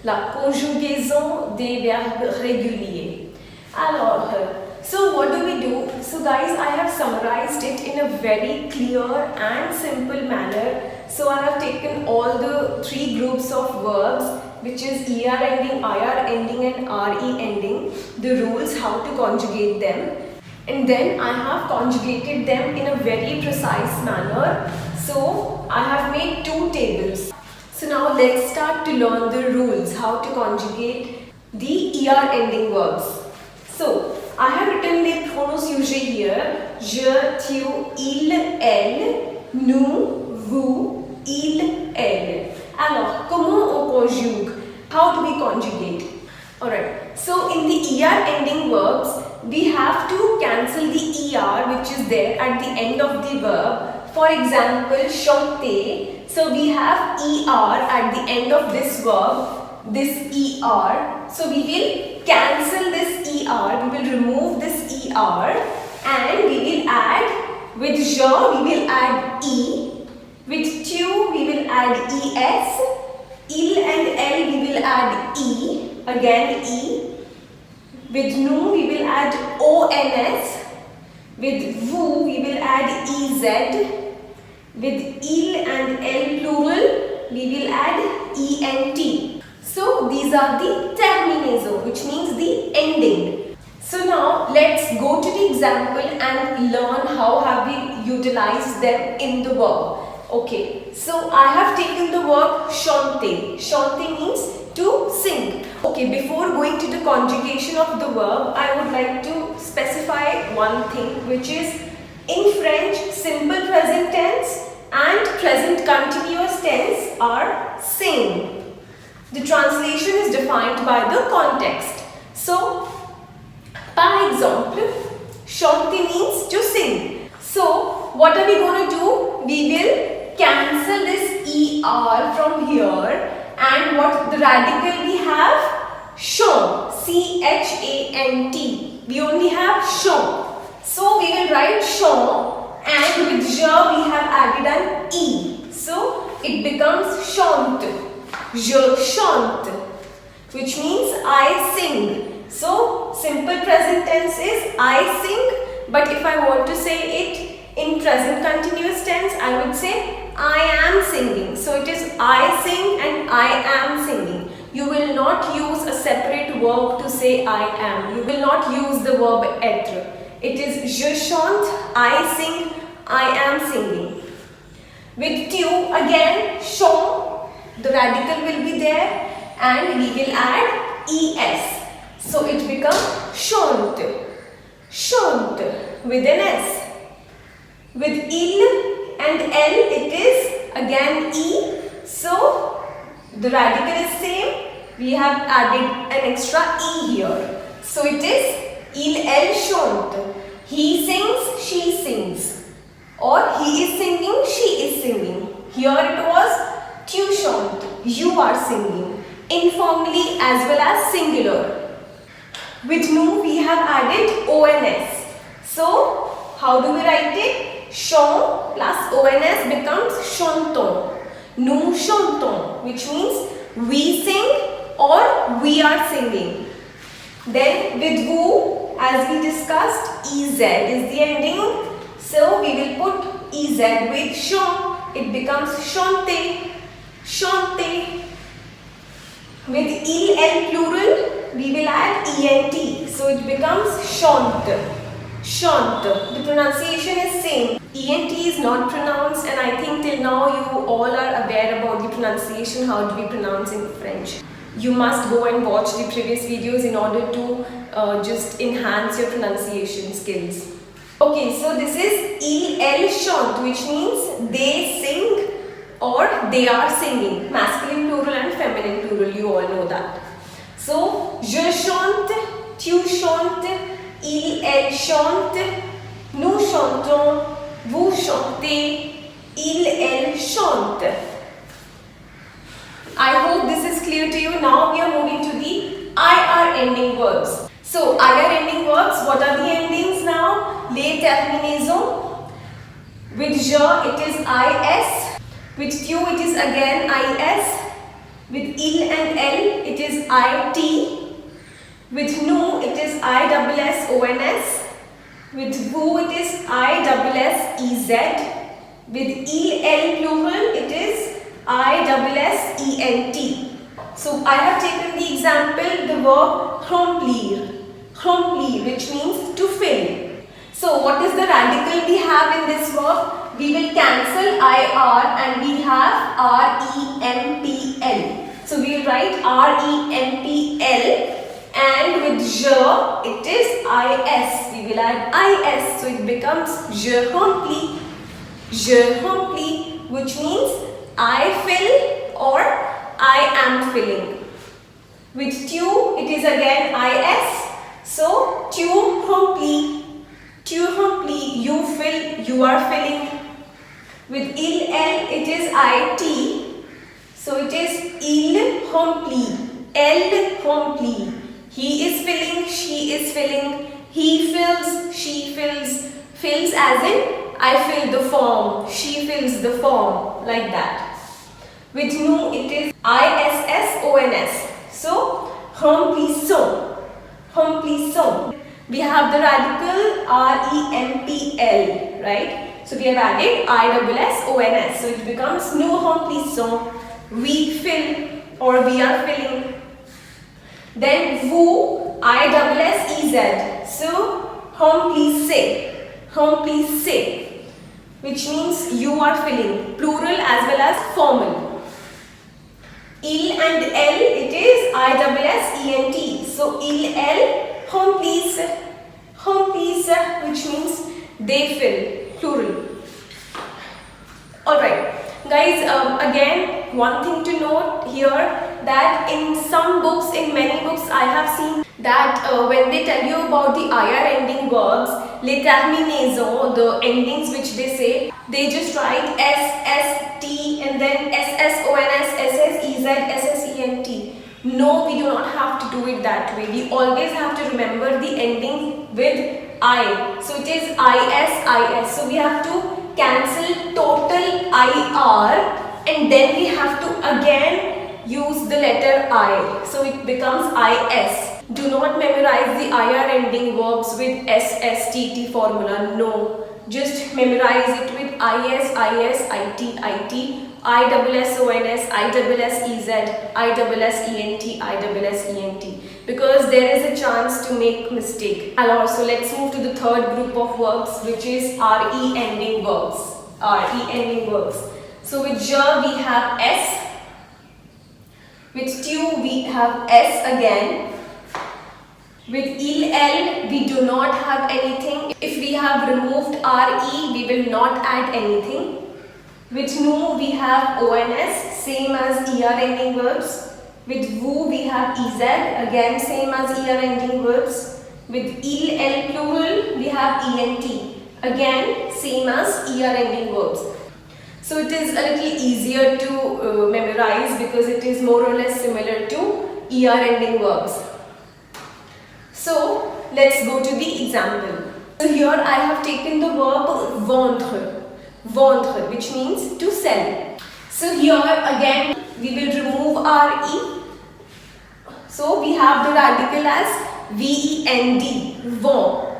la conjugaison des verbes réguliers. Alors, so what do we do? So guys, I have summarized it in a very clear and simple manner. So I have taken all the three groups of verbs, which is ER ending, IR ending and RE ending, the rules how to conjugate them. And then I have conjugated them in a very precise manner. So I have made two tables. So now let's start to learn the rules how to conjugate the ER ending verbs. So I have written les pronoms sujets here. Je, tu, il, elle, nous, vous, il, elle. Alors, comment on conjugue? How do we conjugate? Alright, so in the ER ending verbs, we have to cancel the ER which is there at the end of the verb. For example, chanter. So we have ER at the end of this verb, this ER. So we will cancel this ER, we will remove this ER and we will add, with je we will add E, with tu we will add ES, il and elle we will add E, again E, with nous we will add ONS, with vous we will add EZ, with il and elle plural we will add ENT. So these are the terminaison, which means the ending. So now let's go to the example and learn how have we utilized them in the verb. Okay, so I have taken the verb chanter. Chanter means to sing. Okay, before going to the conjugation of the verb, I would like to specify one thing, which is in French, simple present tense and present continuous tense are same. The translation is defined by the context. So, par exemple, chanter means to sing. So, what are we going to do? We will cancel this ER from here, and what the radical we have? Chant. CHANT. We only have chant. So, we will write chant, and with je we have added an E. So, it becomes chante. Je chante, which means I sing. So, simple present tense is I sing, but if I want to say it in present continuous tense, I would say I am singing. So, it is I sing and I am singing. You will not use a separate verb to say I am. You will not use the verb être. It is je chante, I sing, I am singing. With tu, again, chant. The radical will be there and we will add ES. So it becomes chante. Chante with an S. With il and L it is again E. So the radical is same. We have added an extra E here. So it is il, elle chante. He sings, she sings. Or he is singing, she is singing. Here it was tu chantes, you are singing, informally as well as singular. With nous we have added ONS. So how do we write it? Chant plus ONS becomes chantons. Nous chantons, which means we sing or we are singing. Then with vous, as we discussed, EZ is the ending. So we will put EZ with chant. It becomes chanter. Chanter. With il, elle plural, we will add ENT. So it becomes chante. Chante. The pronunciation is same. ENT is not pronounced, and I think till now you all are aware about the pronunciation, how do we pronounce in French. You must go and watch the previous videos in order to just enhance your pronunciation skills. Okay, so this is il, elle chante, which means they sing or they are singing. Masculine plural and feminine plural, you all know that. So, je chante, tu chantes, il, elle chante, nous chantons, vous chantez, il, elle chante. I hope this is clear to you. Now we are moving to the IR ending verbs. So, IR ending verbs, what are the endings now? Les terminaisons. With je, it is IS. With tu, it is again IS. With il and l, it is it. With nu, it is ISSONS. With vu, it is ISSEZ. With el plural, it is ISSENT. So I have taken the example, the verb remplir, which means to fill. So what is the radical we have in this verb? We will cancel IR and we have REMPL. So we will write REMPL, and with je it is IS. We will add IS, so it becomes je remplis, which means I fill or I am filling. With tu, it is again IS, so tu remplis, you fill, you are filling. With il, it is IT, so it is il remplit, he is filling, she is filling, he fills, she fills, fills as in I fill the form, she fills the form, like that. With nu, it is ISSONS, so remplissons. We have the radical REMPL, right? So we have added ISSONS, so it becomes nous remplissons, we fill or we are filling. Then vous, ISSEZ, so remplissez, which means you are filling, plural as well as formal. Il and L, it is ISSENT, so il, remplissent, which means they fill, plural. Alright, guys, again, one thing to note here, that in some books, in many books, I have seen that when they tell you about the IR ending verbs, les terminaisons, the endings which they say, they just write S, S, T and then SSONS, SSEZ, SSENT. No, we do not have to do it that way. We always have to remember the ending with I. So it is IS. So we have to cancel total IR and then we have to again use the letter I. So it becomes IS. Do not memorize the IR ending verbs with SSTT formula. No. Just memorize it with IS, IT, ISSONS, ISSEZ, ISSENT, because there is a chance to make mistake. And also let's move to the third group of verbs, which is RE ending verbs. So with je we have S, with tu we have S again. With il, we do not have anything. If we have removed RE, we will not add anything. With nu, we have ONS, same as ER ending verbs. With vu, we have EZ, again same as ER ending verbs. With il, plural, we have ENT, again same as ER ending verbs. So it is a little easier to memorize because it is more or less similar to ER ending verbs. So let's go to the example. So here I have taken the verb vendre, which means to sell. So here again we will remove RE. So we have the radical as VEND, vend.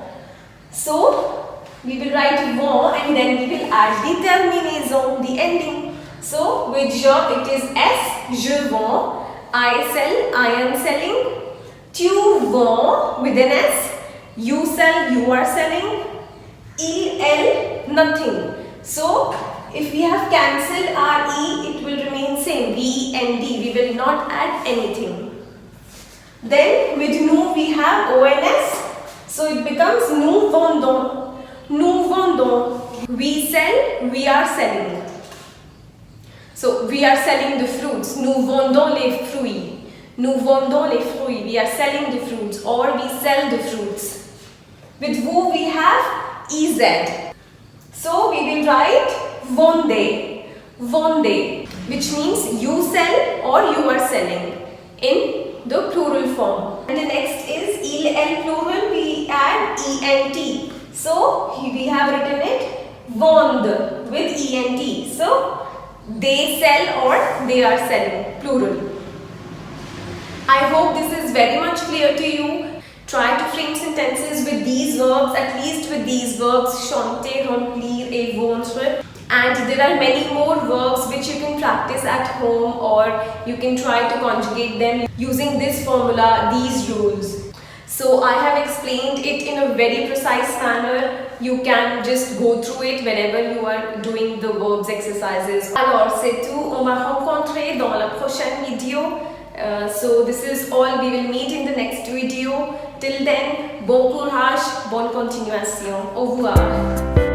So we will write vend and then we will add the terminaison, the ending. So with je it is S, je vends, I sell, I am selling. Tu vends with an S, you sell, you are selling. Il, nothing. So if we have cancelled RE, it will remain same, VEND, we will not add anything. Then with nu we have ONS, so it becomes nous vendons, we sell, we are selling. So we are selling the fruits, nous vendons les fruits. Nous vendons les fruits, we are selling the fruits or we sell the fruits. With vous we have EZ. So we will write vendez, which means you sell or you are selling in the plural form. And the next is il, plural, we add ENT. So we have written it vendre with ENT. So they sell or they are selling, plural. I hope this is very much clear to you. Try to frame sentences with these verbs, at least with these verbs, chanter, remplir, et vendre. And there are many more verbs which you can practice at home, or you can try to conjugate them using this formula, these rules. So I have explained it in a very precise manner. You can just go through it whenever you are doing the verbs exercises. Alors c'est tout, on va rencontrer dans la prochaine vidéo. So this is all, we will meet in the next video. Till then, bon courage, bonne continuation. Au revoir.